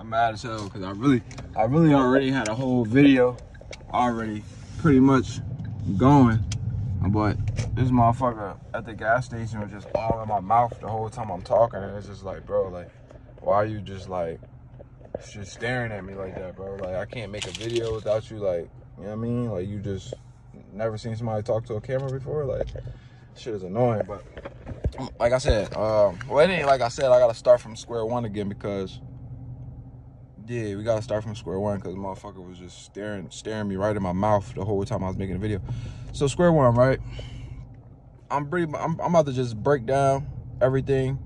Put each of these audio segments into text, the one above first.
I'm mad as hell because I really already had a whole video already pretty much going, but this motherfucker at the gas station was just all in my mouth the whole time I'm talking, and it's just like, bro, like, why are you just like just staring at me like that, bro? Like, I can't make a video without you, like, you know what I mean? Like, you just never seen somebody talk to a camera before? Like, shit is annoying. But like I said, well, it ain't like I said, I gotta start from square one again because, yeah, we gotta start from square one because the motherfucker was just staring me right in my mouth the whole time I was making a video. So square one, right? I'm about to just break down everything,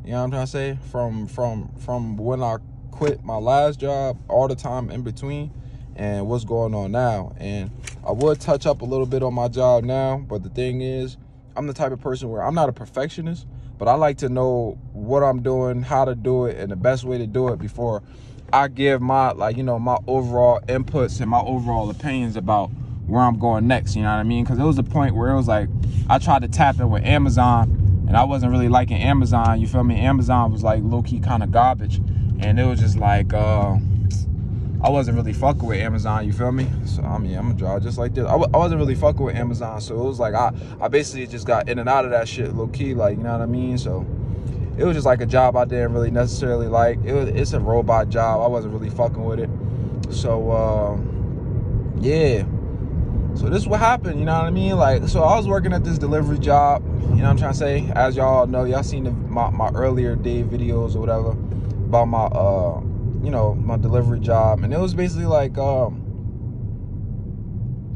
you know what I'm trying to say, from when I quit my last job, all the time in between, and what's going on now. And I would touch up a little bit on my job now, but the thing is, I'm the type of person where I'm not a perfectionist, but I like to know what I'm doing, how to do it, and the best way to do it before I give my, like, you know, my overall inputs and my overall opinions about where I'm going next, you know what I mean? Because there was a point where it was like, I tried to tap in with Amazon, and I wasn't really liking Amazon, you feel me? Amazon was like low-key kind of garbage, and it was just like, I wasn't really fucking with Amazon, you feel me? So, I mean, I'm gonna draw just like this. I wasn't really fucking with Amazon, so it was like, I basically just got in and out of that shit low-key, like, you know what I mean? So it was just like a job I didn't really necessarily like. It's a robot job. I wasn't really fucking with it. So, yeah. So this is what happened, you know what I mean? Like, so I was working at this delivery job, you know what I'm trying to say? As y'all know, y'all seen my earlier day videos or whatever about my, you know, my delivery job. And it was basically like, I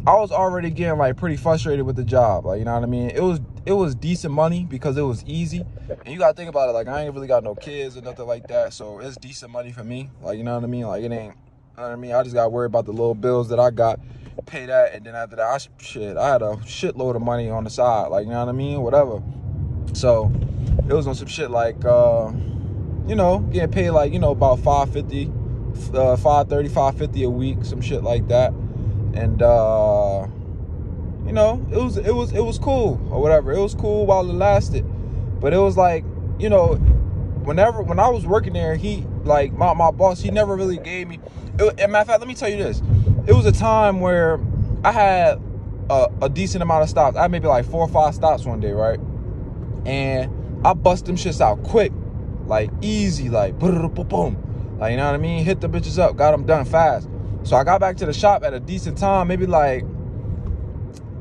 was already getting like pretty frustrated with the job. Like, you know what I mean? It was decent money because it was easy. And you gotta think about it, like, I ain't really got no kids or nothing like that. So it's decent money for me. Like, you know what I mean? Like, it ain't, you know what I mean? I just gotta worry about the little bills that I got, pay that, and then after that, I had a shitload of money on the side. Like, you know what I mean? Whatever. So it was on some shit like, you know, getting paid like, you know, about $550, $530, $550 a week, some shit like that. And you know, it was cool or whatever. It was cool while it lasted. But it was like, you know, when I was working there, he, like, my boss, he never really gave me, and matter of fact, let me tell you this. It was a time where I had a decent amount of stops. I had maybe like 4 or 5 stops one day, right? And I bust them shits out quick, like easy, like boom, boom. Like, you know what I mean? Hit the bitches up, got them done fast. So I got back to the shop at a decent time, maybe like,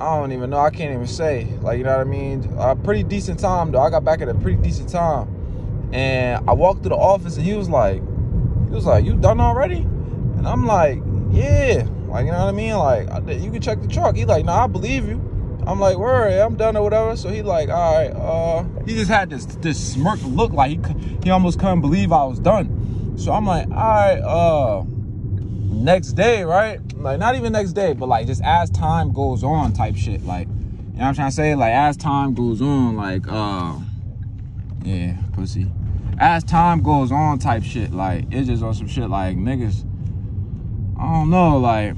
I don't even know, I can't even say. Like, you know what I mean? A pretty decent time, though. I got back at a pretty decent time. And I walked to the office, and he was like, you done already? And I'm like, yeah. Like, you know what I mean? Like, you can check the truck. He like, nah, I believe you. I'm like, word, I'm done or whatever. So he like, all right, he just had this smirk look like he almost couldn't believe I was done. So I'm like, all right, next day, right? Like, not even next day, but like just as time goes on type shit. Like, you know what I'm trying to say? Like, as time goes on, like, yeah, pussy. As time goes on type shit. Like, it's just on some shit like, niggas, I don't know, like,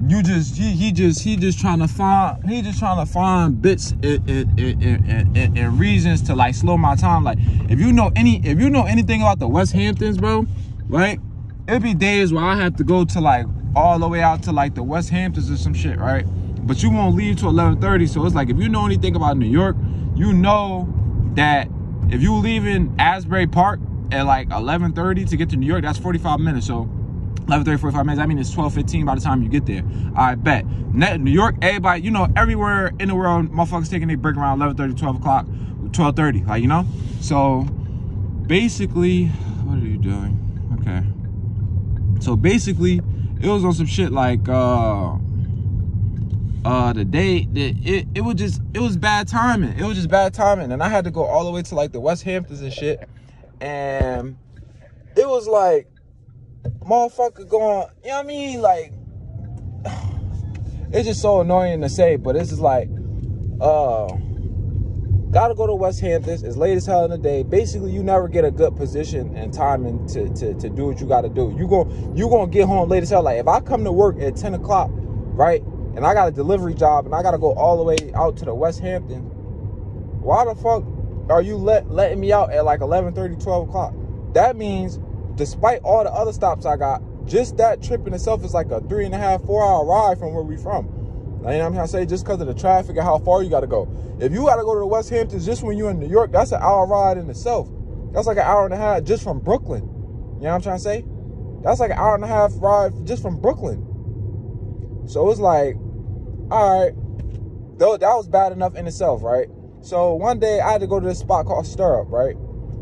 he just trying to find bits and reasons to like slow my time. Like, if you know anything about the West Hamptons, bro, right? It'd be days where I have to go to like all the way out to like the West Hamptons or some shit, right? But you won't leave till 11:30. So it's like, if you know anything about New York, you know that if you leaving Asbury Park at like 11:30 to get to New York, that's 45 minutes. So 11:30, 45 minutes, I mean, it's 12:15 by the time you get there. I bet. New York, everybody, you know, everywhere in the world, motherfuckers taking their break around 11:30, 12 o'clock, 12:30, like, you know? So basically, what are you doing? Okay. So basically, it was on some shit like, the day that it was bad timing. It was just bad timing. And I had to go all the way to like the West Hamptons and shit. And it was like, motherfucker going, you know what I mean? Like, it's just so annoying to say, but it's just like, gotta go to West Hamptons. It's late as hell in the day. Basically, you never get a good position and timing to do what you gotta do. You gonna get home late as hell. Like, if I come to work at 10 o'clock, right, and I got a delivery job and I gotta go all the way out to the West Hampton, why the fuck are you letting me out at like 11:30, 12 o'clock? That means despite all the other stops I got, just that trip in itself is like a 3.5, 4 hour ride from where we from. Like, you know what I'm trying to say? Just because of the traffic and how far you got to go. If you got to go to the West Hamptons just when you're in New York, that's an hour ride in itself. That's like an hour and a half just from Brooklyn. You know what I'm trying to say? That's like an hour and a half ride just from Brooklyn. So it's like, all right, though that was bad enough in itself, right? So one day I had to go to this spot called Stirrup, right?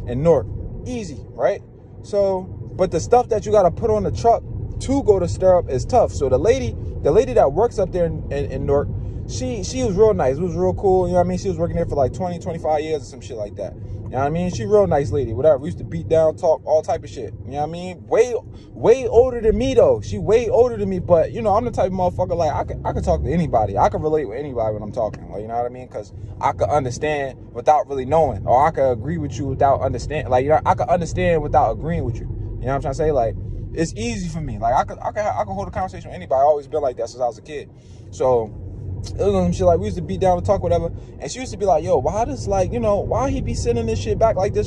In Newark. Easy, right? So, but the stuff that you got to put on the truck to go to Stirrup is tough. So the lady that works up there in Newark, she was real nice. It was real cool. You know what I mean? She was working there for like 20, 25 years or some shit like that. You know what I mean? She real nice lady, whatever. We used to beat down, talk, all type of shit. You know what I mean? Way older than me though. She way older than me, but you know, I'm the type of motherfucker, like I could talk to anybody. I could relate with anybody when I'm talking. Like, you know what I mean? Because I could understand without really knowing, or I could agree with you without understanding. Like, you know, I could understand without agreeing with you. You know what I'm trying to say? Like, it's easy for me. Like, I could hold a conversation with anybody. I always been like that since I was a kid. So it was some shit like we used to beat down and talk, whatever. And she used to be like, yo, why does, like, you know, why he be sending this shit back like this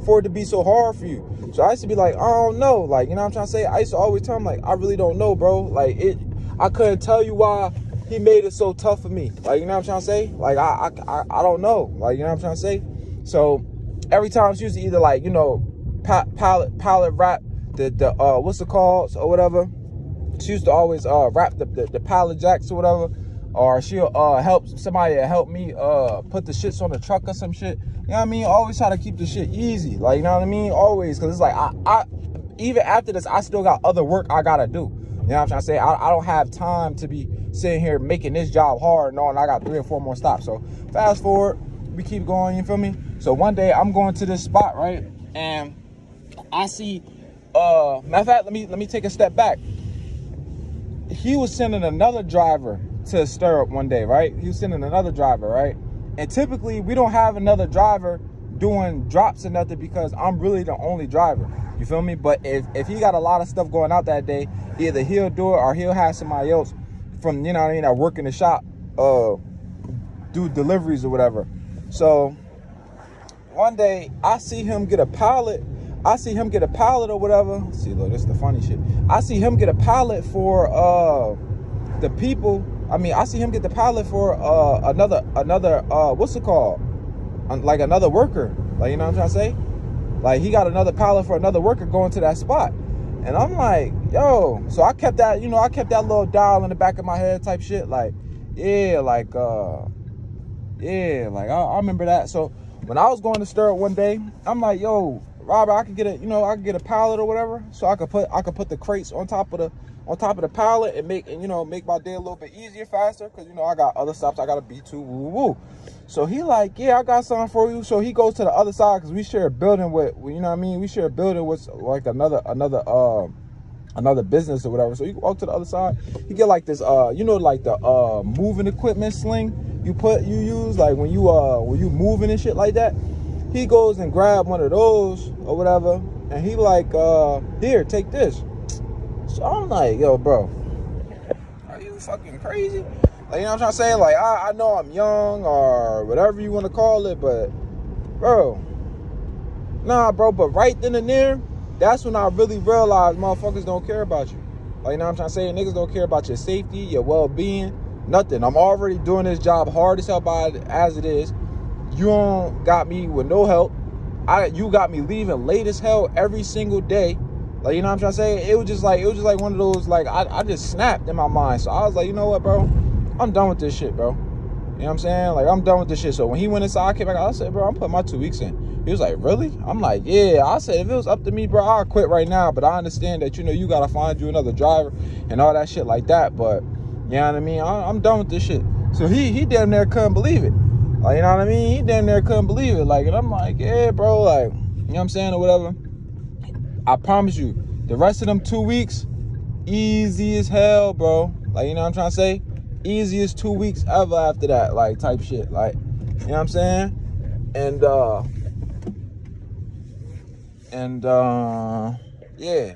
for it to be so hard for you? So I used to be like, I don't know. Like, you know what I'm trying to say? I used to always tell him, like, I really don't know, bro. Like, I couldn't tell you why he made it so tough for me. Like, you know what I'm trying to say? Like, I don't know. Like, you know what I'm trying to say? So every time she used to either, like, you know, pallet wrap the what's it called or whatever. She used to always wrap the pallet jacks or whatever. Or she'll help somebody help me put the shits on the truck or some shit. You know what I mean? Always try to keep the shit easy. Like, you know what I mean? Always. Because it's like, I even after this, I still got other work I got to do. You know what I'm trying to say? I don't have time to be sitting here making this job hard knowing I got 3 or 4 more stops. So fast forward, we keep going, you feel me? So one day I'm going to this spot, right? And I see, matter of fact, let me take a step back. He was sending another driver to Stirrup one day, right? He was sending another driver, right? And typically we don't have another driver doing drops or nothing because I'm really the only driver. You feel me? But if he got a lot of stuff going out that day, either he'll do it or he'll have somebody else from, you know what I mean, that work in the shop, do deliveries or whatever. So one day I see him get a pallet. I see him get a pallet or whatever. See, look, this is the funny shit. I see him get a pallet for the people. I mean, I see him get the pallet for another what's it called? Like another worker. Like, you know what I'm trying to say? Like, he got another pallet for another worker going to that spot. And I'm like, yo. So I kept that, you know, I kept that little dial in the back of my head type shit. Like, yeah, like, yeah, like I remember that. So when I was going to Stirrup one day, I'm like, yo, Robert, I could get a, you know, I could get a pallet or whatever. So I could put the crates on top of the pallet and make my day a little bit easier, faster, because, you know, I got other stops I gotta be to, woo. So he like, yeah, I got something for you. So he goes to the other side because we share a building with, you know what I mean? We share a building with like another business or whatever. So you walk to the other side, you get like this, you know, like the moving equipment sling you use like when you moving and shit like that. He goes and grab one of those or whatever, and he like, here, take this. So I'm like, yo, bro, are you fucking crazy? Like, you know what I'm trying to say? Like, I know I'm young or whatever you want to call it, but bro, nah, bro. But right then and there, that's when I really realized motherfuckers don't care about you. Like, you know what I'm trying to say? Niggas don't care about your safety, your well-being, nothing. I'm already doing this job hard as hell as it is. You don't got me with no help. You got me leaving late as hell every single day. Like, you know what I'm trying to say? It was just like one of those, like, I just snapped in my mind. So I was like, you know what, bro? I'm done with this shit, bro. You know what I'm saying? Like, I'm done with this shit. So when he went inside, I came back, I said, bro, I'm putting my 2 weeks in. He was like, really? I'm like, yeah. I said, if it was up to me, bro, I'll quit right now. But I understand that, you know, you got to find you another driver and all that shit like that. But, you know what I mean? I'm done with this shit. So he damn near couldn't believe it. Like, you know what I mean? He damn near couldn't believe it. Like, and I'm like, yeah, bro, like, you know what I'm saying, or whatever. I promise you, the rest of them 2 weeks, easy as hell, bro. Like, you know what I'm trying to say? Easiest 2 weeks ever after that, like, type shit. Like, you know what I'm saying? And yeah.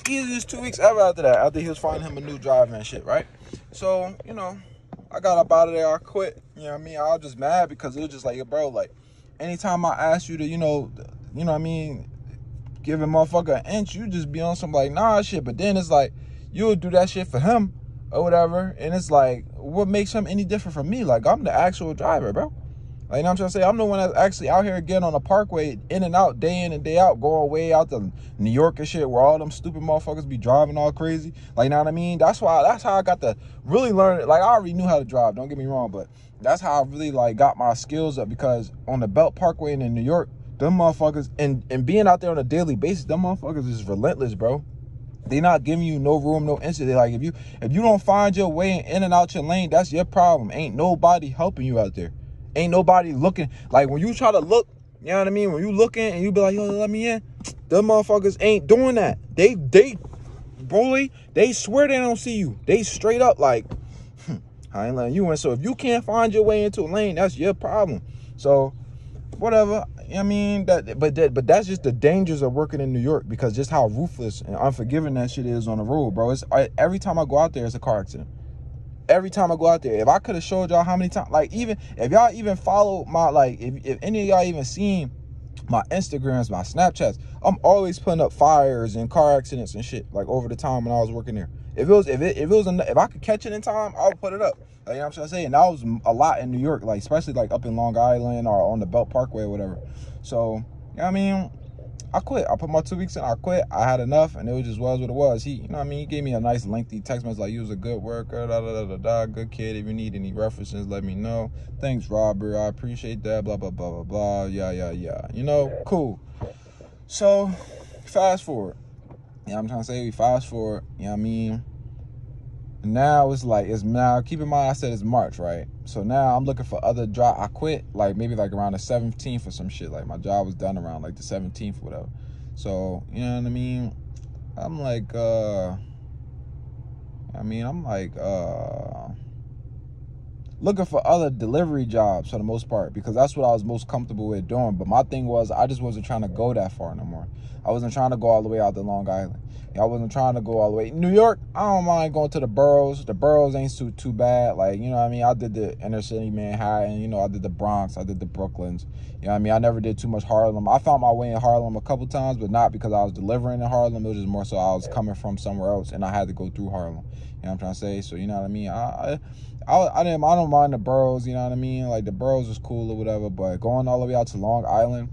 Easiest 2 weeks ever after that, after he was finding him a new driver and shit, right? So, you know, I got up out of there, I quit. You know what I mean? I was just mad because it was just like, bro, like, anytime I asked you to, you know what I mean, giving motherfucker an inch, you just be on some like nah shit. But then it's like you'll do that shit for him or whatever, and it's like, what makes him any different from me? Like, I'm the actual driver, bro. Like, you know what I'm trying to say? I'm the one that's actually out here again on the parkway, in and out, day in and day out, going way out to New York and shit, where all them stupid motherfuckers be driving all crazy. Like, you know what I mean? That's how I got to really learn it. Like, I already knew how to drive, don't get me wrong, but that's how I really, like, got my skills up, because on the Belt Parkway and in New York, them motherfuckers, and being out there on a daily basis, them motherfuckers is relentless, bro. They not giving you no room, no inch. They like, if you don't find your way in and out your lane, that's your problem. Ain't nobody helping you out there. Ain't nobody looking. Like, when you try to look, you know what I mean? When you looking and you be like, yo, let me in, them motherfuckers ain't doing that. They swear they don't see you. They straight up like, I ain't letting you in. So if you can't find your way into a lane, that's your problem. So whatever. I mean, but that's just the dangers of working in New York, because just how ruthless and unforgiving that shit is on the road, bro. Every time I go out there, it's a car accident. Every time I go out there. If I could have showed y'all how many times, like, even if y'all even follow my, like, if any of y'all even seen my Instagrams, my Snapchats, I'm always putting up fires and car accidents and shit, like, over the time when I was working there. If I could catch it in time, I would put it up. Like, you know what I'm trying to say? And that was a lot in New York, like, especially like up in Long Island or on the Belt Parkway or whatever. So, you know what I mean? I quit. I put my 2 weeks in. I quit. I had enough, and it just was what it was. He, you know what I mean? He gave me a nice lengthy text message like, you was a good worker, good kid. If you need any references, let me know. Thanks, Robert. I appreciate that. Blah, blah, blah, blah, blah. Yeah. You know, cool. So, fast forward. You know what I'm trying to say? We fast forward. You know what I mean? Now it's like, now keep in mind I said it's March, right? So now I'm looking for other job. I quit like maybe like around the 17th or some shit. Like, my job was done around like the 17th or whatever. So, you know what I mean? I'm like looking for other delivery jobs for the most part, because that's what I was most comfortable with doing. But my thing was, I just wasn't trying to go that far no more. I wasn't trying to go all the way out to Long Island. I wasn't trying to go all the way. New York, I don't mind going to the boroughs. The boroughs ain't too bad. Like, you know what I mean? I did the inner city Manhattan. You know, I did the Bronx. I did the Brooklyns. You know what I mean? I never did too much Harlem. I found my way in Harlem a couple times, but not because I was delivering in Harlem. It was just more so I was coming from somewhere else, and I had to go through Harlem. You know what I'm trying to say? So, you know what I mean? I don't mind the boroughs, you know what I mean? Like, the boroughs is cool or whatever, but going all the way out to Long Island,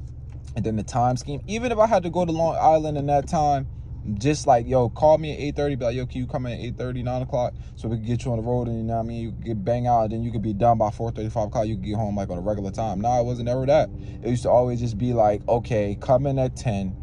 and then the time scheme, even if I had to go to Long Island in that time, just like, yo, call me at 8:30, be like, yo, can you come in at 8:30, 9 o'clock, so we can get you on the road, and you know what I mean, you could get bang out, and then you could be done by 4:30, 5 o'clock, you could get home like on a regular time. Nah, it wasn't ever that. It used to always just be like, okay, come in at 10,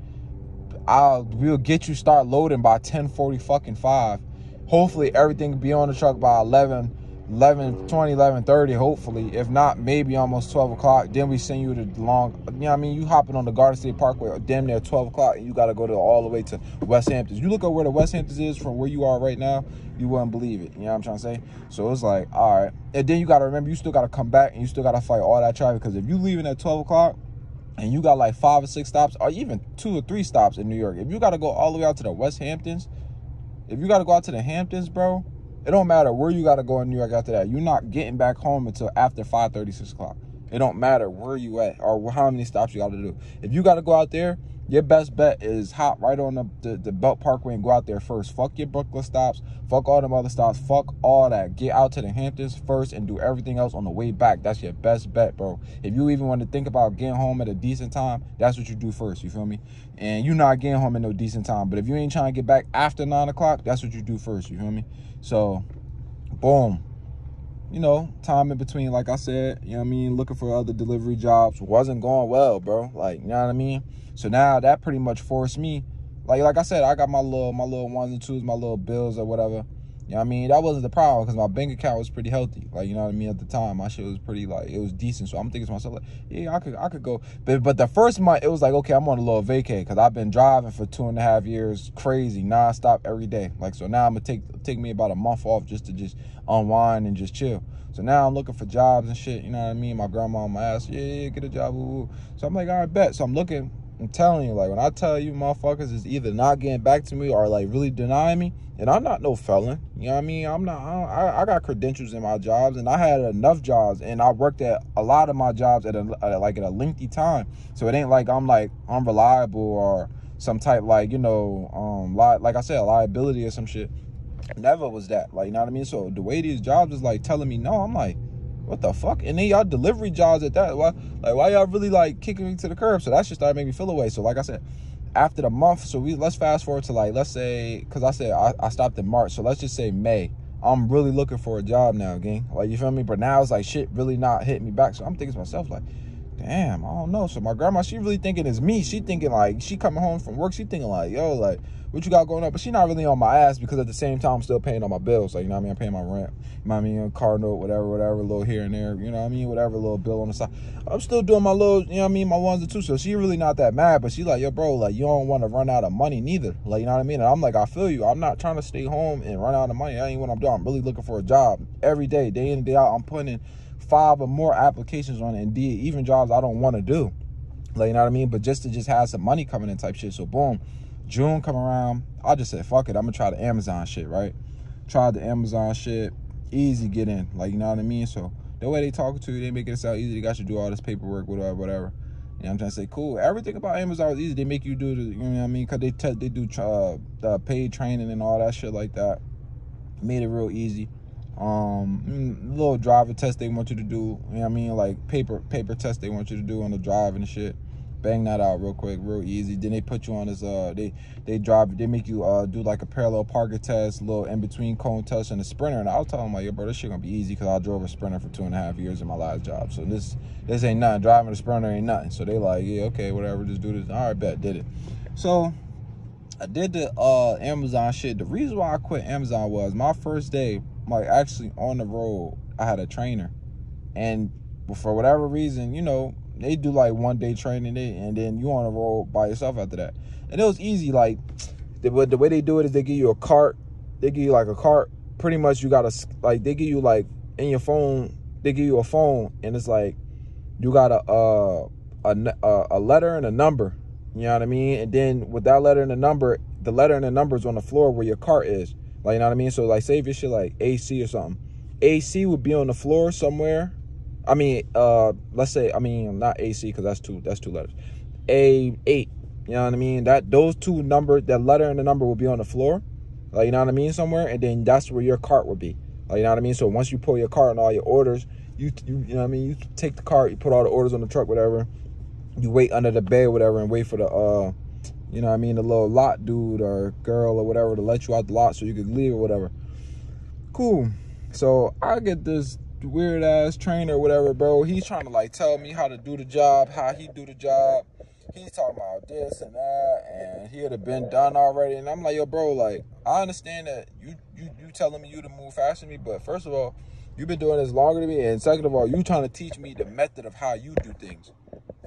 we'll get you start loading by 10:45. Hopefully everything will be on the truck by 11:20, 11:30, hopefully. If not, maybe almost 12 o'clock. Then we send you to long, you know what I mean? You hopping on the Garden State Parkway damn near 12 o'clock, and you got to go to all the way to West Hamptons. You look at where the West Hamptons is from where you are right now, you wouldn't believe it. You know what I'm trying to say? So it's like, all right. And then you got to remember, you still got to come back, and you still got to fight all that traffic, because if you leaving at 12 o'clock, and you got like 5 or 6 stops, or even 2 or 3 stops in New York, if you got to go all the way out to the West Hamptons, if you got to go out to the Hamptons, bro, it don't matter where you got to go in New York after that. You're not getting back home until after 5:30, 6 o'clock. It don't matter where you at or how many stops you got to do. If you got to go out there, your best bet is hop right on the Belt Parkway and go out there first. Fuck your Brooklyn stops. Fuck all them other stops. Fuck all that. Get out to the Hamptons first and do everything else on the way back. That's your best bet, bro. If you even want to think about getting home at a decent time, that's what you do first. You feel me? And you're not getting home at no decent time. But if you ain't trying to get back after 9 o'clock, that's what you do first. You feel me? So, boom. You know, time in between, like I said, you know what I mean, looking for other delivery jobs wasn't going well, bro. Like, you know what I mean? So now that pretty much forced me, like I said, I got my little ones and twos, my little bills or whatever. You know what I mean? That wasn't the problem because my bank account was pretty healthy. Like, you know what I mean? At the time, my shit was pretty, like, it was decent. So I'm thinking to myself, like, yeah, I could go. But the first month, it was like, okay, I'm on a little vacay because I've been driving for 2.5 years, crazy, nonstop every day. Like, so now I'm going to take me about a month off just to unwind and just chill. So now I'm looking for jobs and shit, you know what I mean? My grandma on my ass, yeah, get a job, woo. So I'm like, all right, bet. So I'm looking, I'm telling you, like, when I tell you motherfuckers is either not getting back to me or, like, really denying me, and I'm not no felon, you know what I mean? I got credentials in my jobs, and I had enough jobs, and I worked at a lot of my jobs at a lengthy time. So it ain't like I'm, like, unreliable or some type, like, you know, like I said, a liability or some shit. Never was that, like, you know what I mean? So the way these jobs is like telling me no, I'm like, what the fuck? And then y'all delivery jobs at that, why y'all really like kicking me to the curb? So that shit started making me feel away. So like I said, after the month, so let's fast forward to, like, let's say, because I said I stopped in March, so let's just say May. I'm really looking for a job now, gang. Like, you feel me? But now it's like shit really not hitting me back. So I'm thinking to myself, like, damn, I don't know. So my grandma, she really thinking it's me. She thinking, like, she coming home from work, she thinking like, yo, like, what you got going on? But she not really on my ass, because at the same time I'm still paying all my bills. Like, you know what I mean? I'm paying my rent, you know what I mean, car note, whatever, a little here and there, you know what I mean, whatever, little bill on the side. I'm still doing my little, you know what I mean, my ones and twos. So she really not that mad, but she like, yo, bro, like, you don't want to run out of money neither. Like, you know what I mean? And I'm like, I feel you. I'm not trying to stay home and run out of money. That ain't what I'm doing. I'm really looking for a job every day, day in and day out. I'm putting in 5 or more applications on Indeed, even jobs I don't want to do. Like, you know what I mean? But just to have some money coming in type shit. So boom, June come around, I just said, fuck it, I'm gonna try the Amazon shit, right? Tried the Amazon shit, easy get in, like, you know what I mean? So the way they talking to you, they make it sound easy. They got you do all this paperwork, whatever. You know what I'm trying to say? Cool. Everything about Amazon is easy. They make you do the, you know what I mean? Because they do paid training and all that shit like that. Made it real easy. Little driver test they want you to do, you know what I mean? Like paper test they want you to do on the drive and shit. Bang that out real quick, real easy. Then they put you on this, they make you do like a parallel parking test, little in-between cone test, and a Sprinter. And I was telling them, like, yo, bro, this shit gonna be easy, because I drove a Sprinter for 2.5 years in my last job. So this ain't nothing. Driving a Sprinter ain't nothing. So they like, yeah, okay, whatever, just do this. All right, bet, did it. So I did the Amazon shit. The reason why I quit Amazon was my first day, like, actually on the road, I had a trainer. And for whatever reason, you know, they do like 1 day training, and then you on the road by yourself after that. And it was easy. Like, the way they do it is they give you a cart. They give you like a cart. Pretty much you gotta, like, they give you like in your phone. They give you a phone, and it's like you got a letter and a number. You know what I mean? And then with that letter and the number is on the floor where your cart is. Like, you know what I mean? So like, say if your shit like AC or something, AC would be on the floor somewhere. I mean, let's say, I mean, not AC, because that's two letters. A8, you know what I mean? Those two numbers, that letter and the number will be on the floor, like, you know what I mean, somewhere, and then that's where your cart would be, like, you know what I mean? So once you pull your cart and all your orders, you know what I mean, you take the cart, you put all the orders on the truck, whatever, you wait under the bed, whatever, and wait for the, you know what I mean, the little lot dude or girl or whatever to let you out the lot so you could leave or whatever. Cool. So I get this weird ass trainer or whatever, bro. He's trying to like tell me how to do the job, how he do the job. He's talking about this and that, and he would have been done already. And I'm like, yo, bro, like, I understand that you telling me you to move faster than me, but first of all, you've been doing this longer than me, and second of all, you trying to teach me the method of how you do things.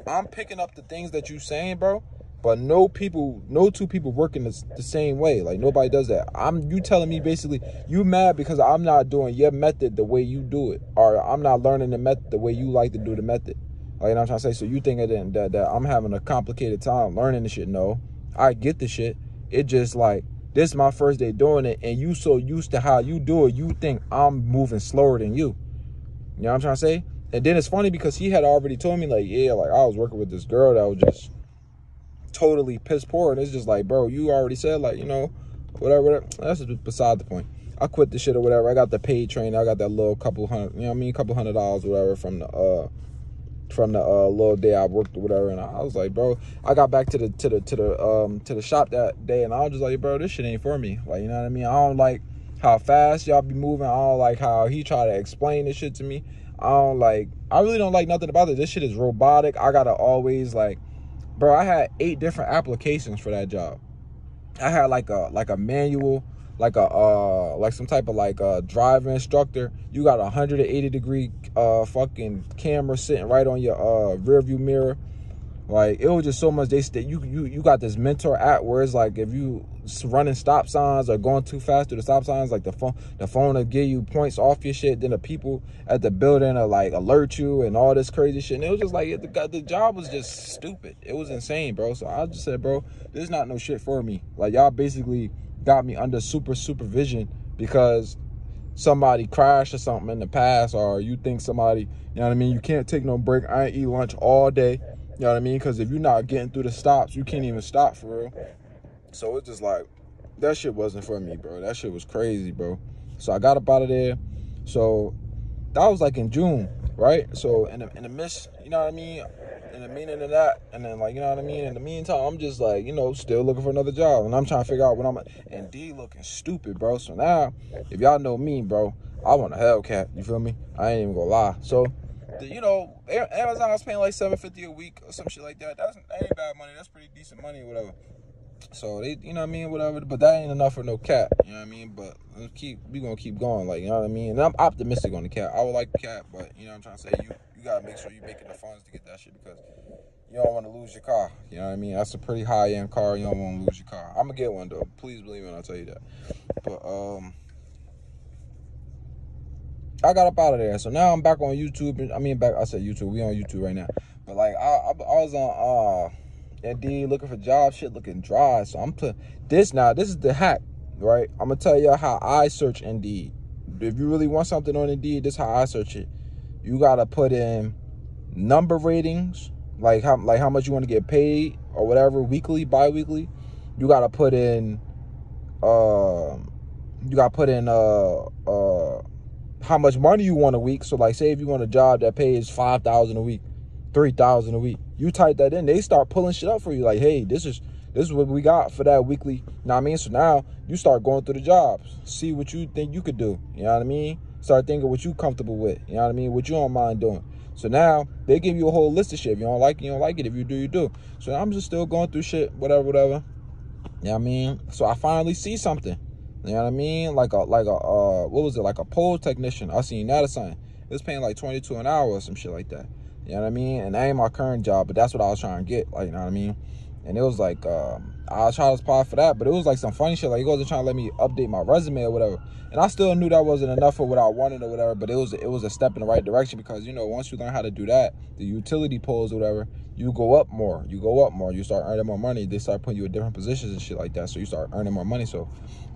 I'm picking up the things that you saying, bro, but no two people working the same way. Like, nobody does that. You telling me basically you mad because I'm not doing your method the way you do it, or I'm not learning the method the way you like to do the method. Like, you know what I'm trying to say? So you think that I'm having a complicated time learning the shit? No, I get the shit. It just like, this is my first day doing it, and you so used to how you do it, you think I'm moving slower than you. You know what I'm trying to say? And then it's funny because he had already told me, like, yeah, like, I was working with this girl that was just totally piss poor, and it's just like, bro, you already said, like, you know, whatever. That's just beside the point. I quit the shit or whatever. I got the paid training. I got that little couple hundred, you know what I mean, couple $100 whatever from the little day I worked or whatever. And I was like, bro, I got back to the shop that day, and I was just like, bro, this shit ain't for me. Like, you know what I mean? I don't like how fast y'all be moving. I don't like how he try to explain this shit to me. I really don't like nothing about it. This shit is robotic. I gotta always, like, bro, I had 8 different applications for that job. I had like a manual, like some type of like driver instructor. You got a 180-degree fucking camera sitting right on your rear view mirror. Like, it was just so much. You got this mentor app where it's like, if you running stop signs or going too fast through the stop signs, like the phone will give you points off your shit. Then the people at the building will like alert you and all this crazy shit. And it was just like, the job was just stupid. It was insane, bro. So I just said, bro, this is not no shit for me. Like, y'all basically got me under supervision because somebody crashed or something in the past, or you think somebody, you know what I mean, you can't take no break. I ain't eat lunch all day. You know what I mean? Because if you're not getting through the stops, you can't even stop for real. So it's just like, that shit wasn't for me, bro. That shit was crazy, bro. So I got up out of there. So that was like in June, right? So in the midst, you know what I mean? In the meaning of that, and then like, you know what I mean? In the meantime, I'm just like, you know, still looking for another job. And I'm trying to figure out what I'm, and D looking stupid, bro. So now, if y'all know me, bro, I want a Hellcat, you feel me? I ain't even gonna lie. So, you know, Amazon was paying like $750 a week or some shit like that. That ain't bad money. That's pretty decent money or whatever. So they, you know what I mean, whatever. But that ain't enough for no cat, you know what I mean. But we gonna keep going, like, you know what I mean. And I'm optimistic on the cat. I would like the cat, but you know what I'm trying to say. You gotta make sure you're making the funds to get that shit, because you don't want to lose your car. You know what I mean. That's a pretty high end car. You don't want to lose your car. I'm gonna get one though. Please believe me when I tell you that. But I got up out of there. So now I'm back on YouTube. I said YouTube. We on YouTube right now. But like I was on Indeed looking for job, shit looking dry. So I'm putting this now. This is the hack, right? I'm gonna tell you how I search Indeed. If you really want something on Indeed, this is how I search it. You gotta put in number ratings, like how much you want to get paid or whatever, weekly, bi-weekly. You gotta put in how much money you want a week. So like, say if you want a job that pays $5,000 a week, $3,000 a week, you type that in, they start pulling shit up for you. Like, hey, this is what we got for that weekly. You know what I mean? So now you start going through the jobs, see what you think you could do. You know what I mean? Start thinking what you comfortable with. You know what I mean? What you don't mind doing. So now they give you a whole list of shit. If you don't like it, you don't like it. If you do, you do. So I'm just still going through shit, whatever. You know what I mean? So I finally see something. You know what I mean? Like a what was it? Like a pole technician. I seen that or something. It was paying like $22 an hour or some shit like that. You know what I mean? And that ain't my current job, but that's what I was trying to get. Like, you know what I mean? And it was like, I was trying to apply for that, but it was like some funny shit. Like, he wasn't trying to let me update my resume or whatever. And I still knew that wasn't enough for what I wanted or whatever, but it was a step in the right direction, because, you know, once you learn how to do that, the utility poles or whatever, you go up more. You start earning more money. They start putting you in different positions and shit like that. So you start earning more money. So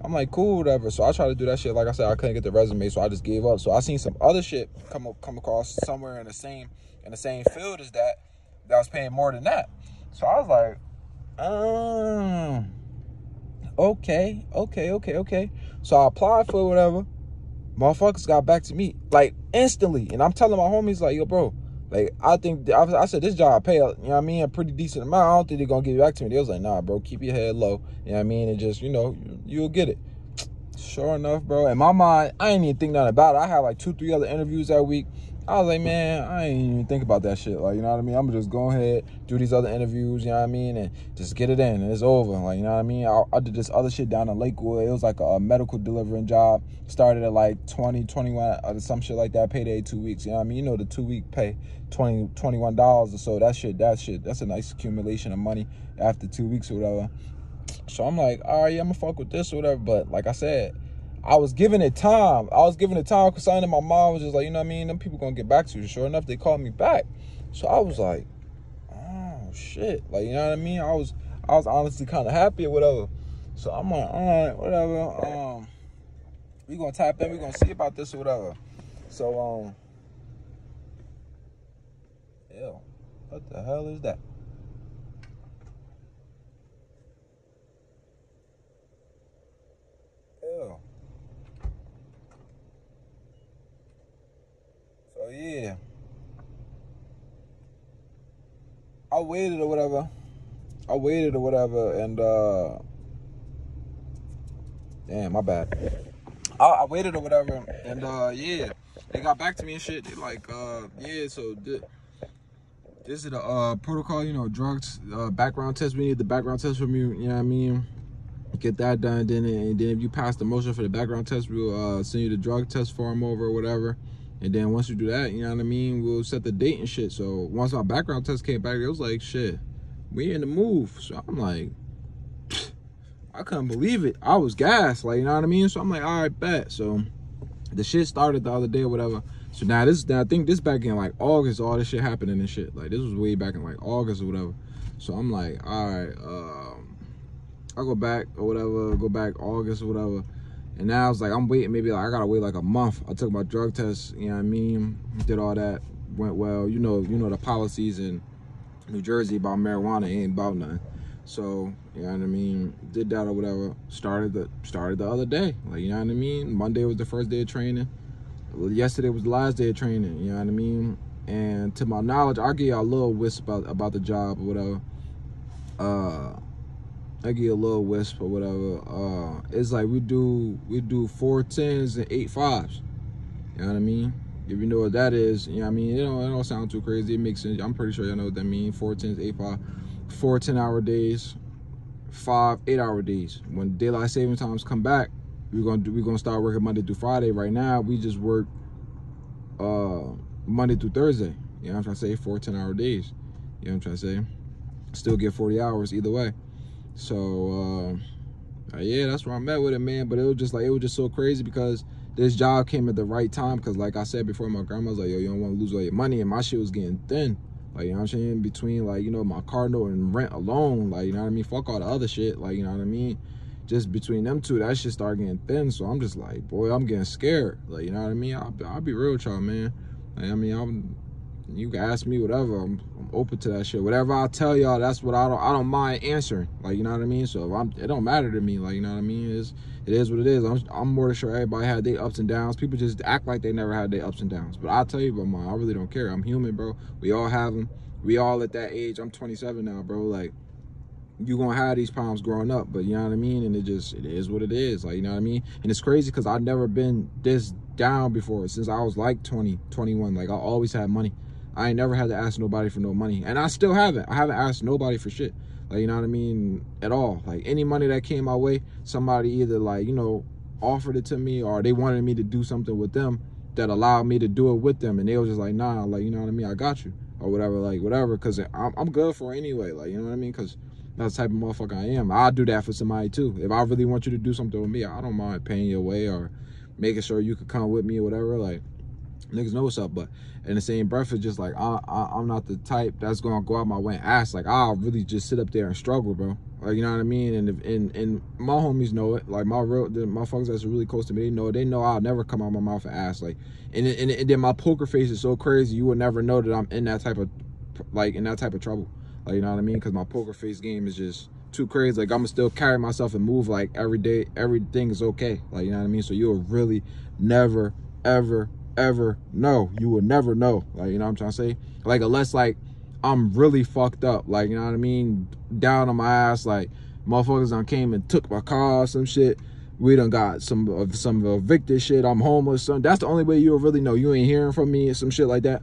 I'm like, cool, whatever. So I tried to do that shit. Like I said, I couldn't get the resume, so I just gave up. So I seen some other shit come across somewhere in the same field as that was paying more than that. So I was like, okay. So I applied for whatever. Motherfuckers got back to me like instantly, and I'm telling my homies like, yo, bro, like I said this job pay, you know what I mean, a pretty decent amount. I don't think they're gonna give it back to me. They was like, nah, bro, keep your head low. You know what I mean, and just, you know, you'll get it. Sure enough, bro. In my mind, I ain't even think nothing about it. I had like 2-3 other interviews that week. I was like, man, I ain't even think about that shit. Like, you know what I mean? I'm just go ahead, do these other interviews, you know what I mean? And just get it in, and it's over. Like, you know what I mean? I did this other shit down in Lakewood. It was like a medical delivering job. Started at like 20, 21, or some shit like that. Payday 2 weeks, you know what I mean? You know, the 2-week pay, $21 or so. That shit, that's a nice accumulation of money after 2 weeks or whatever. So I'm like, all right, yeah, I'm gonna fuck with this or whatever. But like I said, I was giving it time. Because something in my mind was just like, you know what I mean? Them people gonna get back to you. Sure enough, they called me back. So I was like, oh shit. Like, you know what I mean? I was honestly kind of happy or whatever. So I'm like, all right, whatever. We gonna tap in. We gonna see about this or whatever. So ew, what the hell is that? Ew. So yeah, I waited or whatever, and damn, my bad. I waited or whatever, and yeah, they got back to me and shit. They like, yeah, so this is the protocol, you know, drugs, background test. We need the background test from you, you know what I mean? Get that done, and then if you pass the motion for the background test, we'll send you the drug test form over or whatever. And then once you do that, you know what I mean, we'll set the date and shit. So once my background test came back, it was like, shit, we in the move. So I'm like, I couldn't believe it. I was gassed, like, you know what I mean? So I'm like, all right, bet. So the shit started the other day or whatever. So now I think this back in like August, all this shit happening and shit. Like, this was way back in like August or whatever. So I'm like, all right, I'll go back or whatever, go back August or whatever. And now it's like, I'm waiting, maybe like, I gotta wait like a month. I took my drug test, you know what I mean? Did all that, went well. You know the policies and New Jersey about marijuana ain't about nothing. So, you know what I mean? Did that or whatever. Started the other day. Like, you know what I mean? Monday was the first day of training. Yesterday was the last day of training. You know what I mean? And to my knowledge, I'll give you a little wisp about the job or whatever. I give you a little wisp or whatever. It's like we do 4 10s and 8 5s. You know what I mean? If you know what that is, you know what I mean? It don't sound too crazy. It makes sense. I'm pretty sure y'all know what that means. 4 10s, 8 5. 4 10-hour days, 5 8-hour days. When daylight saving times come back, we're gonna start working Monday through Friday. Right now, we just work Monday through Thursday. You know what I'm trying to say? 4 10-hour days. You know what I'm trying to say? Still get 40 hours either way. So yeah, that's where I'm at with it, man. But it was just so crazy because this job came at the right time. Because like I said before, my grandma was like, yo, you don't want to lose all your money, and my shit was getting thin. Like, you know what I'm saying? Between, like, you know, my car note and rent alone, like, you know what I mean? Fuck all the other shit, like, you know what I mean? Just between them two, that shit started getting thin. So I'm just like, boy, I'm getting scared. Like, you know what I mean? I'll be real with y'all, man. Like, I mean, you can ask me whatever. I'm open to that shit. Whatever I tell y'all, that's what I don't mind answering. Like, you know what I mean? So if it don't matter to me. Like, you know what I mean? It is what it is. I'm more than sure everybody had their ups and downs. People just act like they never had their ups and downs. But I'll tell you about mine. I really don't care. I'm human, bro. We all have them. We all at that age. I'm 27 now, bro. Like, you gonna have these problems growing up, but you know what I mean? And it is what it is. Like, you know what I mean? And it's crazy because I've never been this down before since I was like 20, 21. Like, I always had money. I ain't never had to ask nobody for no money. And I still haven't. I haven't asked nobody for shit. Like, you know what I mean? At all. Like, any money that came my way, somebody either, like, you know, offered it to me or they wanted me to do something with them that allowed me to do it with them. And they was just like, nah, like, you know what I mean? I got you. Or whatever, like, whatever. Because I'm good for it anyway. Like, you know what I mean? Because that's the type of motherfucker I am. I'll do that for somebody, too. If I really want you to do something with me, I don't mind paying your way or making sure you could come with me or whatever. Like, niggas know what's up. But in the same breath, it's just like I'm not the type that's gonna go out my way and ask. Like, I'll really just sit up there and struggle, bro. Like, you know what I mean? And my homies know it. Like, my fuckers that's really close to me, they know it. They know I'll never come out my mouth and ask. Like, and then my poker face is so crazy, you would never know that I'm in that type of trouble. Like, you know what I mean? Because my poker face game is just too crazy. Like, I'ma still carry myself and move like every day. Everything is okay. Like, you know what I mean? So you'll really never ever know. You will never know. Like, you know what I'm trying to say? Like, unless, like, I'm really fucked up. Like, you know what I mean? Down on my ass. Like, motherfuckers done came and took my car or some shit. We done got some evicted shit. I'm homeless. That's the only way you'll really know. You ain't hearing from me and some shit like that.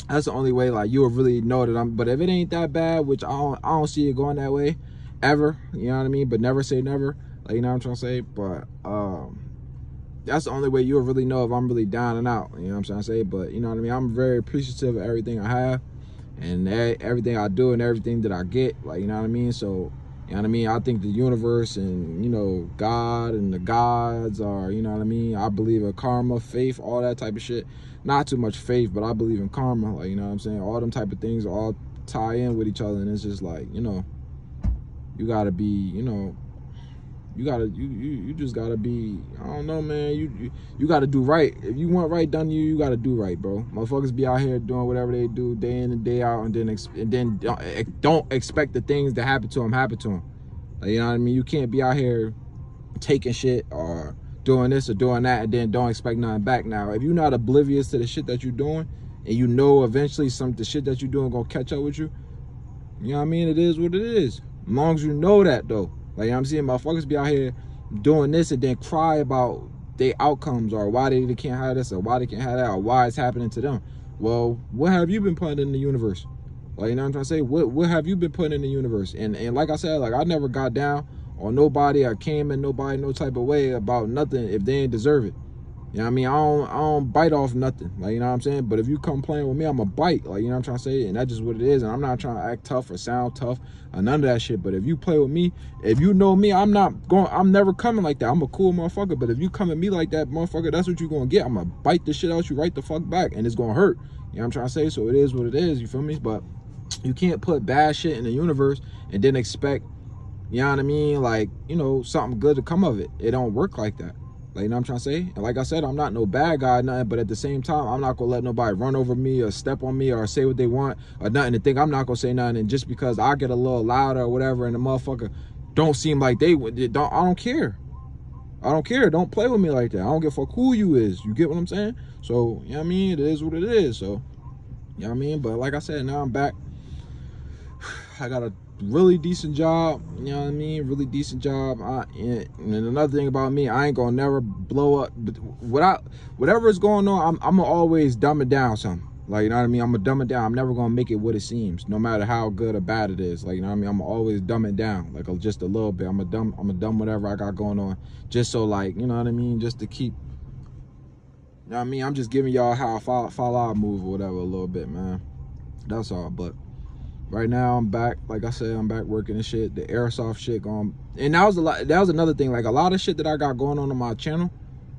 That's the only way, like, you'll really know that I'm. But if it ain't that bad, which I don't see it going that way ever. You know what I mean? But never say never. Like, you know what I'm trying to say? But that's the only way you'll really know if I'm really down and out. You know what I'm trying to say? But, you know what I mean? I'm very appreciative of everything I have and everything I do and everything that I get. Like, you know what I mean? So, you know what I mean? I think the universe and, you know, God and the gods are, you know what I mean? I believe in karma, faith, all that type of shit. Not too much faith, but I believe in karma. Like, you know what I'm saying? All them type of things all tie in with each other. And it's just like, you know, you got to be, you know, you just gotta be, I don't know, man, you gotta do right. If you want right done to you, you gotta do right, bro. Motherfuckers be out here doing whatever they do day in and day out, and then don't expect the things that happen to them. Like, you know what I mean? You can't be out here taking shit or doing this or doing that and then don't expect nothing back. Now, if you're not oblivious to the shit that you're doing and you know eventually the shit that you're doing gonna catch up with you, you know what I mean? It is what it is. As long as you know that, though. Like, you know what I'm saying? Motherfuckers be out here doing this and then cry about their outcomes or why they can't have this or why they can't have that or why it's happening to them. Well, what have you been putting in the universe? Like, you know what I'm trying to say? What have you been putting in the universe? And like I said, like, I never got down on nobody or came in nobody no type of way about nothing if they ain't deserve it. You know what I mean? I don't bite off nothing. Like, you know what I'm saying? But if you come playing with me, I'm a bite. Like, you know what I'm trying to say? And that's just what it is. And I'm not trying to act tough or sound tough or none of that shit. But if you play with me, if you know me, I'm never coming like that. I'm a cool motherfucker. But if you come at me like that, motherfucker, that's what you're going to get. I'm going to bite the shit out you right the fuck back. And it's going to hurt. You know what I'm trying to say? So it is what it is. You feel me? But you can't put bad shit in the universe and then expect, you know what I mean? Like, you know, something good to come of it. It don't work like that. Like, you know what I'm trying to say? And like I said, I'm not no bad guy, nothing, but at the same time, I'm not gonna let nobody run over me or step on me or say what they want or nothing and think I'm not gonna say nothing. And just because I get a little louder or whatever and the motherfucker don't seem like I don't care. I don't care. Don't play with me like that. I don't give a fuck who you is. You get what I'm saying? So, you know what I mean? It is what it is. So, you know what I mean? But like I said, now I'm back. I got a really decent job, you know what I mean? Really decent job. And another thing about me, I ain't gonna never blow up. Whatever is going on, I'm gonna always dumb it down some. Like, you know what I mean? I'm gonna dumb it down. I'm never gonna make it what it seems, no matter how good or bad it is. Like, you know what I mean? I'm gonna always dumb it down, like just a little bit. I'm gonna dumb whatever I got going on, just so, like, you know what I mean? Just to keep, you know what I mean? I'm just giving y'all how I follow I move or whatever a little bit, man. That's all. But right now I'm back. Like I said, I'm back working and shit. The airsoft shit going, and that was another thing. Like, a lot of shit that I got going on my channel,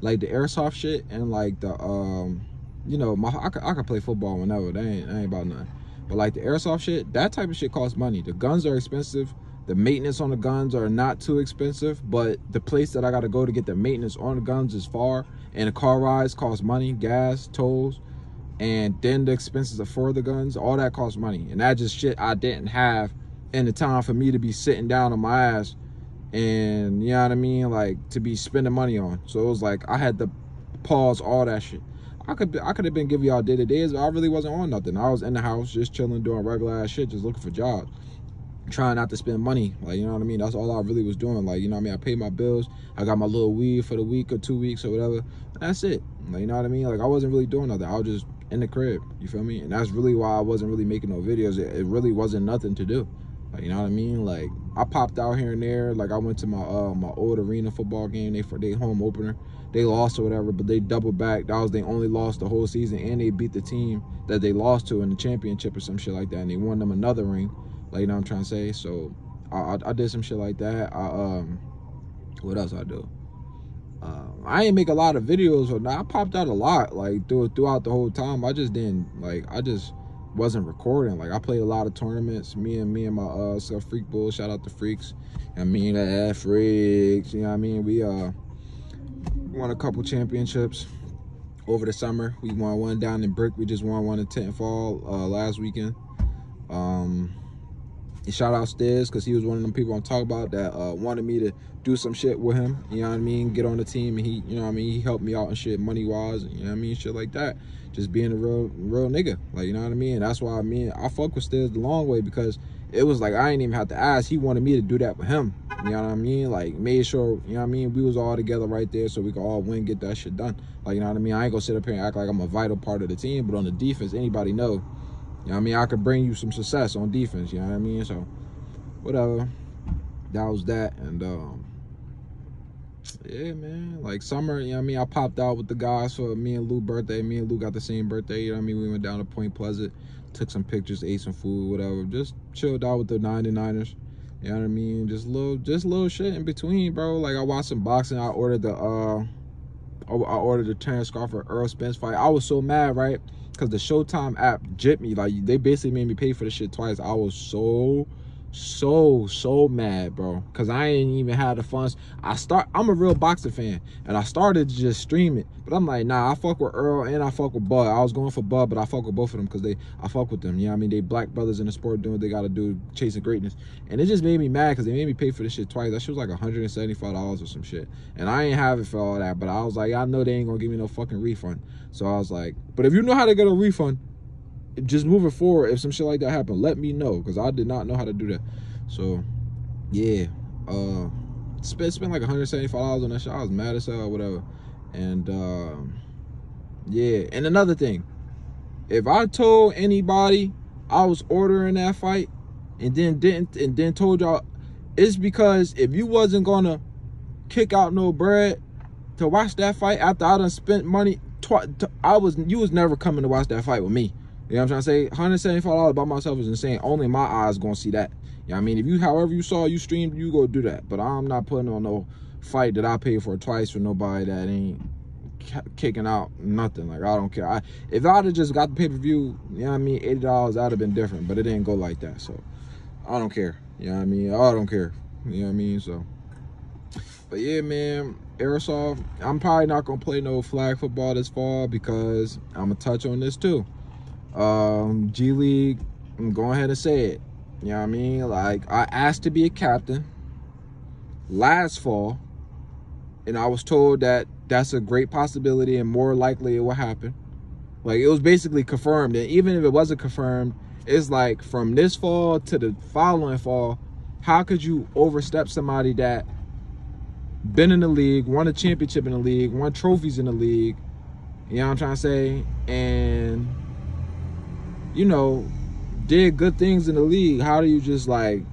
like the airsoft shit and like the you know, I could play football whenever. That ain't about nothing. But like the airsoft shit, that type of shit costs money. The guns are expensive. The maintenance on the guns are not too expensive, but the place that I got to go to get the maintenance on the guns is far, and the car rides cost money, gas, tolls, and then the expenses for the guns, all that costs money. And that just shit I didn't have in the time for me to be sitting down on my ass and, you know what I mean, like, to be spending money on. So it was like I had to pause all that shit. I could have been giving y'all day-to-days, but I really wasn't on nothing. I was in the house just chilling, doing regular ass shit, just looking for jobs, trying not to spend money. Like, you know what I mean? That's all I really was doing. Like, you know what I mean? I paid my bills. I got my little weed for the week or 2 weeks or whatever. That's it. Like, you know what I mean? Like, I wasn't really doing nothing. I was just in the crib. You feel me? And that's really why I wasn't really making no videos. It really wasn't nothing to do. Like, you know what I mean? Like, I popped out here and there. Like, I went to my my old arena football game. They home opener. They lost or whatever, but they doubled back. That was they only lost the whole season, and they beat the team that they lost to in the championship or some shit like that, and they won them another ring. Like, you know what I'm trying to say? So I did some shit like that. What else I do? I ain't make a lot of videos, but I popped out a lot, like, throughout the whole time. I just didn't, like, I just wasn't recording. Like, I played a lot of tournaments. Me and my self Freak Bull, shout out to Freaks. I mean, Freaks, you know what I mean? We won a couple championships over the summer. We won one down in Brick. We just won one in Tenfall last weekend. Shout out Stiz, because he was one of them people I'm talking about that wanted me to do some shit with him, you know what I mean, get on the team, and he, you know what I mean, he helped me out and shit, money wise, you know what I mean, shit like that. Just being a real nigga, like, you know what I mean. And that's why I fuck with Stiz the long way, because it was like I ain't even have to ask. He wanted me to do that with him, you know what I mean, like, made sure, you know what I mean, we was all together right there so we could all win, get that shit done. Like, you know what I mean, I ain't gonna sit up here and act like I'm a vital part of the team, but on the defense, anybody know, you know what I mean, I could bring you some success on defense, you know what I mean. So whatever, that was that. And yeah, man, like, summer, you know what I mean, I popped out with the guys for me and Lou's birthday. Me and Lou got the same birthday, you know what I mean. We went down to Point Pleasant, took some pictures, ate some food, whatever, just chilled out with the 99ers, you know what I mean. Just little shit in between, bro. Like, I watched some boxing. I ordered the Terrence Crawford Earl Spence fight. I was so mad, right? Because the Showtime app jipped me. Like, they basically made me pay for the shit twice. I was so mad, bro, because I ain't even had the funds. I'm a real boxing fan, and I started to just stream it, but I'm like, nah, I fuck with Earl and I fuck with Bud. I was going for Bud, but I fuck with both of them because I fuck with them, you know what I mean. They black brothers in the sport doing what they gotta do, chasing greatness. And it just made me mad because they made me pay for this shit twice. That shit was like $175 or some shit, and I ain't have it for all that. But I was like, I know they ain't gonna give me no fucking refund. So I was like, but if you know how to get a refund, just moving forward, if some shit like that happened, let me know, because I did not know how to do that. So yeah, spent like $175 on that shit. I was mad as hell or whatever. And yeah, and another thing, if I told anybody I was ordering that fight and then told y'all, it's because if you wasn't gonna kick out no bread to watch that fight after I done spent money, you was never coming to watch that fight with me. You know what I'm trying to say? $175 by myself is insane. Only my eyes gonna see that. You know what I mean? If you, however you saw, you streamed, you go do that. But I'm not putting on no fight that I paid for twice for nobody that ain't kicking out nothing. Like, I don't care. If I'd have just got the pay-per-view, you know what I mean, $80, that'd have been different. But it didn't go like that. So I don't care. You know what I mean? I don't care. You know what I mean? So, but yeah, man. airsoft, I'm probably not gonna play no flag football this fall because I'm gonna touch on this too. G League, I'm going ahead and say it. You know what I mean? Like, I asked to be a captain last fall, and I was told that that's a great possibility and more likely it will happen. Like, it was basically confirmed. And even if it wasn't confirmed, it's like from this fall to the following fall, how could you overstep somebody that been in the league, won a championship in the league, won trophies in the league, you know what I'm trying to say, and, you know, did good things in the league? How do you just, like,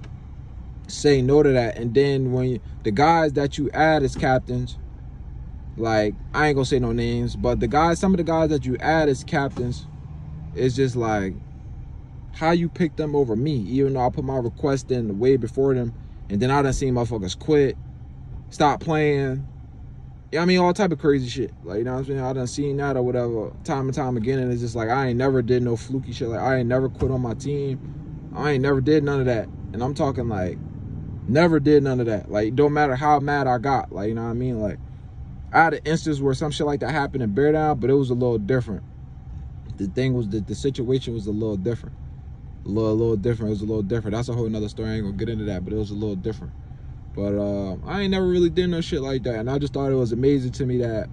say no to that? And then when the guys that you add as captains, like, I ain't gonna say no names, but some of the guys that you add as captains, it's just like, how you pick them over me, even though I put my request in way before them, and then I done seen motherfuckers quit, stop playing. Yeah, I mean, all type of crazy shit. Like, you know what I'm saying? I done seen that or whatever time and time again, and it's just like, I ain't never did no fluky shit. Like, I ain't never quit on my team. I ain't never did none of that. And I'm talking, like, never did none of that. Like, don't matter how mad I got. Like, you know what I mean? Like, I had an instance where some shit like that happened in Bear Down, but it was a little different. The thing was that the situation was a little different. A little different. It was a little different. That's a whole nother story. I ain't gonna get into that, but it was a little different. But I ain't never really did no shit like that. And I just thought it was amazing to me that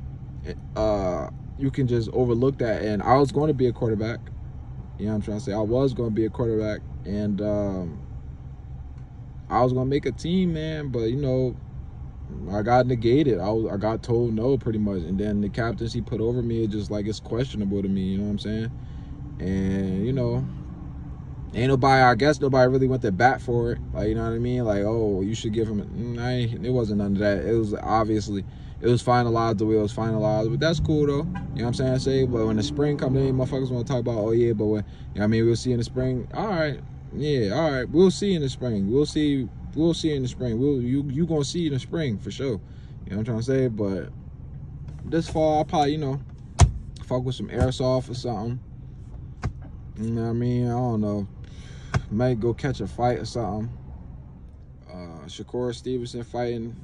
you can just overlook that. And I was going to be a quarterback. You know what I'm trying to say? I was going to be a quarterback. And I was going to make a team, man. But, you know, I got negated. I got told no, pretty much. And then the captains he put over me, it's just like, it's questionable to me. You know what I'm saying? And, you know, ain't nobody, I guess nobody really went to bat for it. Like, you know what I mean? Like, oh, you should give him, it wasn't none of that. It was obviously, it was finalized the way it was finalized. But that's cool, though. You know what I'm saying? But when the spring comes in, motherfuckers want to talk about, oh, yeah, but when, you know what I mean? We'll see in the spring. All right. Yeah, all right. We'll see in the spring. We'll see in the spring. You gonna see in the spring, for sure. You know what I'm trying to say? But this fall, I'll probably, you know, fuck with some airsoft or something. You know what I mean? I don't know. Might go catch a fight or something. Shakur Stevenson fighting,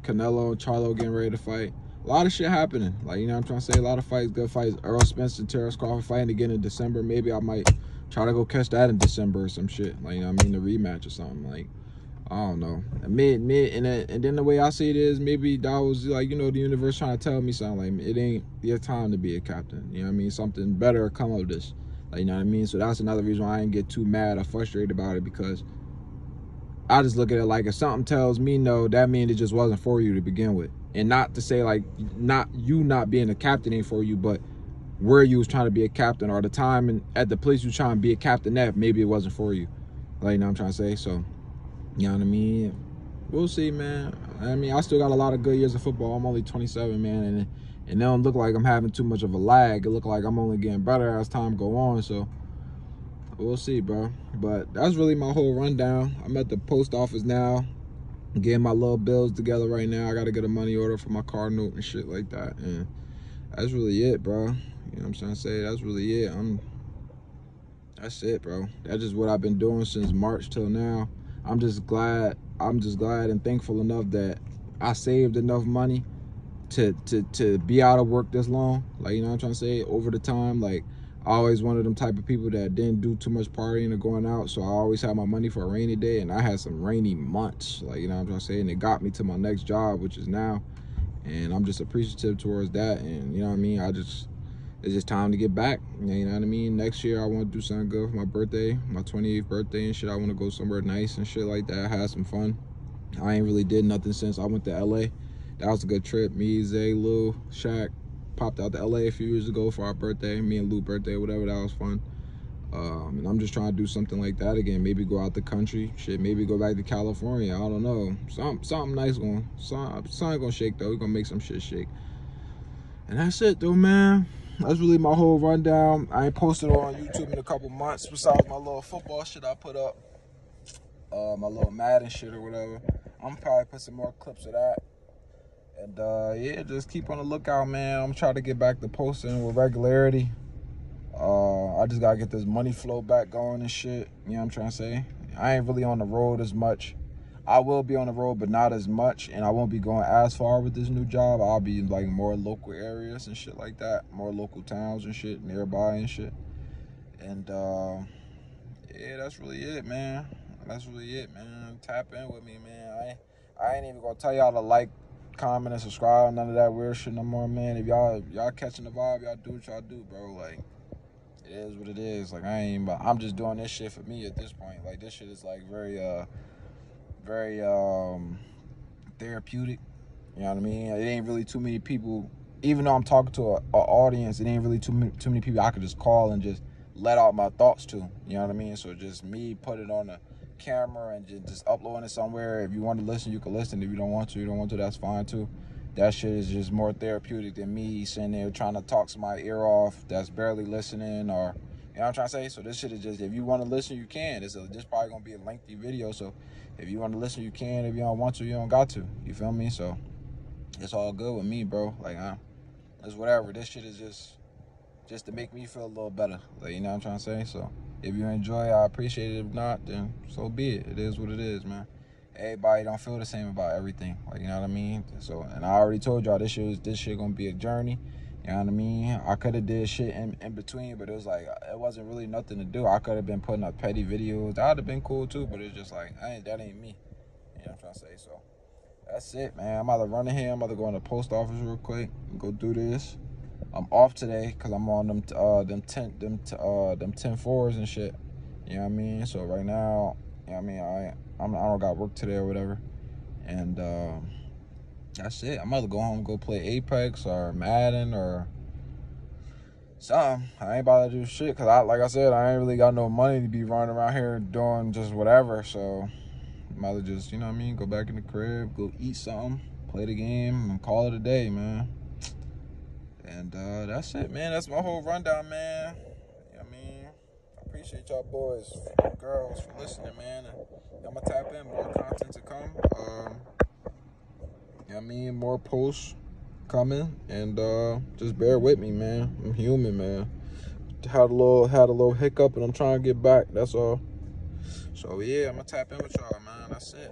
Canelo and Charlo getting ready to fight. A lot of shit happening. Like, you know what I'm trying to say? A lot of fights, good fights. Errol Spence and Terrence Crawford fighting again in December. Maybe I might try to go catch that in December or some shit. Like, you know what I mean? The rematch or something. Like, I don't know. And then the way I see it is, maybe that was like, you know, the universe trying to tell me something. Like, it ain't your time to be a captain. You know what I mean? Something better will come of this. Like, you know what I mean? So that's another reason why I didn't get too mad or frustrated about it, because I just look at it like, if something tells me no, that means it just wasn't for you to begin with. And not to say like, not being a captain ain't for you, but where you was trying to be a captain, or the time and at the place you trying to be a captain at, maybe it wasn't for you. Like, you know what I'm trying to say? So, you know what I mean? We'll see, man. I mean, I still got a lot of good years of football. I'm only 27, man, and it don't look like I'm having too much of a lag. It look like I'm only getting better as time go on, so we'll see, bro. But that's really my whole rundown. I'm at the post office now, getting my little bills together right now. I got to get a money order for my car note and shit like that, and that's really it, bro. You know what I'm trying to say? That's really it. That's it, bro. That's just what I've been doing since March till now. I'm just glad and thankful enough that I saved enough money to be out of work this long. Like, you know what I'm trying to say? Over the time, like, I always one of them type of people that didn't do too much partying or going out, so I always had my money for a rainy day, and I had some rainy months. Like, you know what I'm trying to say? And it got me to my next job, which is now, and I'm just appreciative towards that. And you know what I mean? It's just time to get back. You know what I mean? Next year, I want to do something good for my birthday, my 28th birthday and shit. I want to go somewhere nice and shit like that, have some fun. I ain't really did nothing since I went to LA. That was a good trip. Me, Zay, Lou, Shaq popped out to LA a few years ago for our birthday. Me and Lou's birthday, whatever. That was fun. And I'm just trying to do something like that again. Maybe go out the country. Shit, maybe go back to California. I don't know. Something nice going. Something gonna shake, though. We're gonna make some shit shake. And that's it, though, man. That's really my whole rundown. I ain't posted on YouTube in a couple months besides my little football shit I put up. My little Madden shit or whatever. I'm probably put some more clips of that. And yeah, just keep on the lookout, man. I'm trying to get back to posting with regularity. I just gotta get this money flow back going and shit. You know what I'm trying to say? I ain't really on the road as much. I will be on the road, but not as much, and I won't be going as far with this new job. I'll be in like more local areas and shit like that, more local towns and shit nearby and shit. And yeah, that's really it, man. That's really it, man. Tap in with me, man. I ain't even gonna tell y'all to like, comment, and subscribe. None of that weird shit no more, man. If y'all catching the vibe, y'all do what y'all do, bro. Like, it is what it is. Like, I'm just doing this shit for me at this point. Like, this shit is like very therapeutic. You know what I mean? It ain't really too many people. Even though I'm talking to an audience, it ain't really too many people I could just call and just let out my thoughts to. You know what I mean? So just me put it on the camera and just uploading it somewhere. If you want to listen, you can listen. If you don't want to, that's fine too. That shit is just more therapeutic than me sitting there trying to talk somebody's ear off that's barely listening, or, you know what I'm trying to say? So this shit is just, if you want to listen, you can. This probably going to be a lengthy video, so if you want to listen, you can. If you don't want to, you don't got to. You feel me? So it's all good with me, bro. Like, it's whatever. This shit is just to make me feel a little better. Like, you know what I'm trying to say? So if you enjoy, I appreciate it. If not, then so be it. It is what it is, man. Everybody don't feel the same about everything. Like, you know what I mean? So, and I already told y'all this shit gonna be a journey. You know what I mean? I could have did shit in between, but it was like, it wasn't really nothing to do. I could have been putting up petty videos. That would have been cool too, but it's just like, that ain't me. You know what I'm trying to say? So that's it, man. I'm about to run in here. I'm about to go in the post office real quick and go do this. I'm off today because I'm on them 10-4s and shit. You know what I mean? So right now, you know what I mean, I don't got work today or whatever. And that's it. I'm about to go home and go play Apex or Madden or something. I ain't about to do shit because, like I said, I ain't really got no money to be running around here doing just whatever. So I'm about to just, you know what I mean, go back in the crib, go eat something, play the game, and call it a day, man. And that's it, man. That's my whole rundown, man. You know what I mean? I appreciate y'all boys, girls, for listening, man. And I'm going to tap in. More content to come. You know what I mean? More posts coming. And just bear with me, man. I'm human, man. Had a little hiccup, and I'm trying to get back. That's all. So, yeah, I'm going to tap in with y'all, man. That's it.